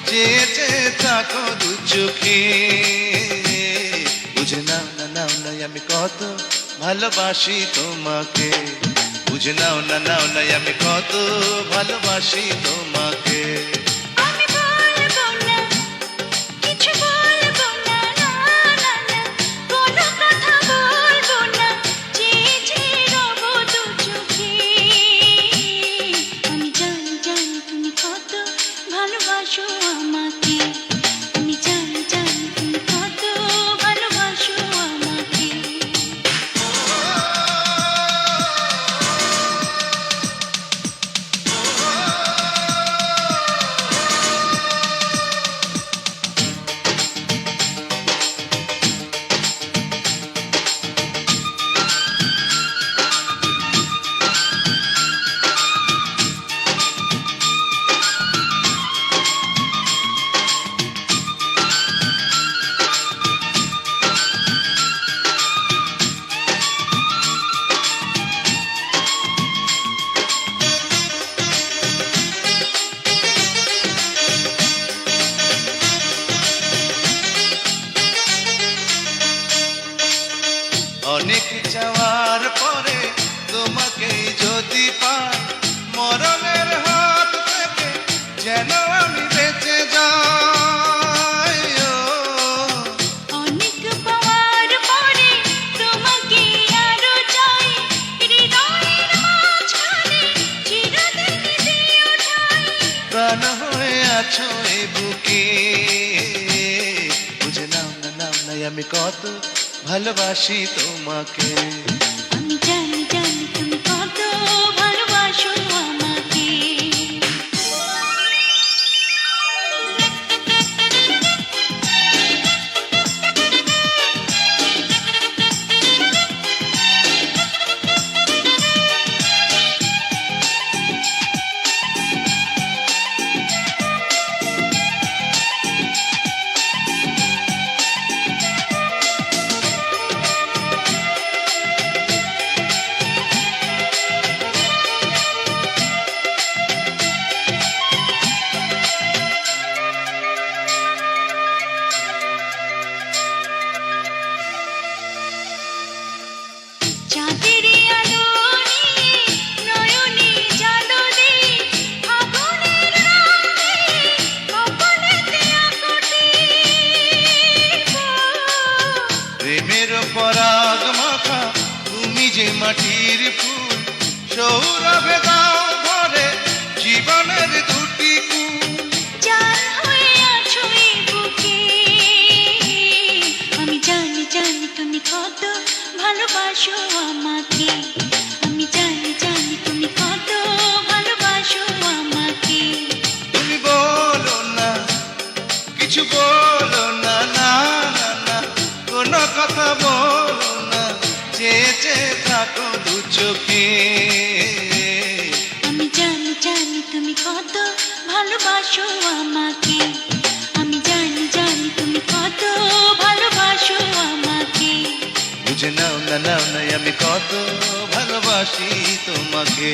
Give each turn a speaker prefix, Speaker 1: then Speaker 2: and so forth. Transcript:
Speaker 1: চেয়ে চেয়ে থাকো দু চোখে। বুঝে নাও না নাও না আমি কত ভালোবাসি তোমাকে, বুঝে নাও না নাও না আমি কত ভালোবাসি তোমাকে।
Speaker 2: আমি বলবো না, কিছু বলবো না, না না না, কোনো কথা বলবো না, চেয়ে চেয়ে রব দু চোখে। আমি জানি জানি তুমি কত ভালোবাসো আমাকে, আমি জানি জানি তুমি কত ভালোবাসো আমাকে।
Speaker 1: অনেক চাওয়ার পরে তোমাকে যদি পাই, মরণের হাত থেকে যেন আমি বেঁচে যাই। ও
Speaker 2: অনেক পাওয়ার পরে তোমাকে আরো চাই, হৃদয়ের মাঝখানে চিরদিন দিয়ে ওঠাই।
Speaker 1: প্রাণ হয়ে আছো এ বুকে, বুঝে নাও না নাও না আমি কত ভালোবাসি তোমাকে।
Speaker 2: আমি জানি জানি তুমি কত ভালোবাসো আমাকে। চাঁদেরই আলো নিয়ে নয়নে জালো দে, আগুনের রং দিয়ে কপালেতে আঁকোটি।
Speaker 1: প্রেমের পরাগ মাখা তুমি যে মাটির ফুল, সৌরভে দাও ভরে জীবনের দুটি কুল।
Speaker 2: জান হয়ে আছো এই বুকে, আমি জানি জানি তুমি কত ভালোবাসো আমাকে, আমি জানি জানি তুমি কত ভালোবাসো আমাকে।
Speaker 1: তুমি বলো না, কিছু বলো না, না না না, কোনো কথা বলো না, চেয়ে চেয়ে থাকো দু চোখে।
Speaker 2: আমি জানি জানি তুমি কত ভালোবাসো আমাকে, আমি জানি জানি তুমি কত ভালোবাসো আমাকে।
Speaker 1: বুঝে নাও না নাও না আমি কত ভালোবাসি তোমাকে।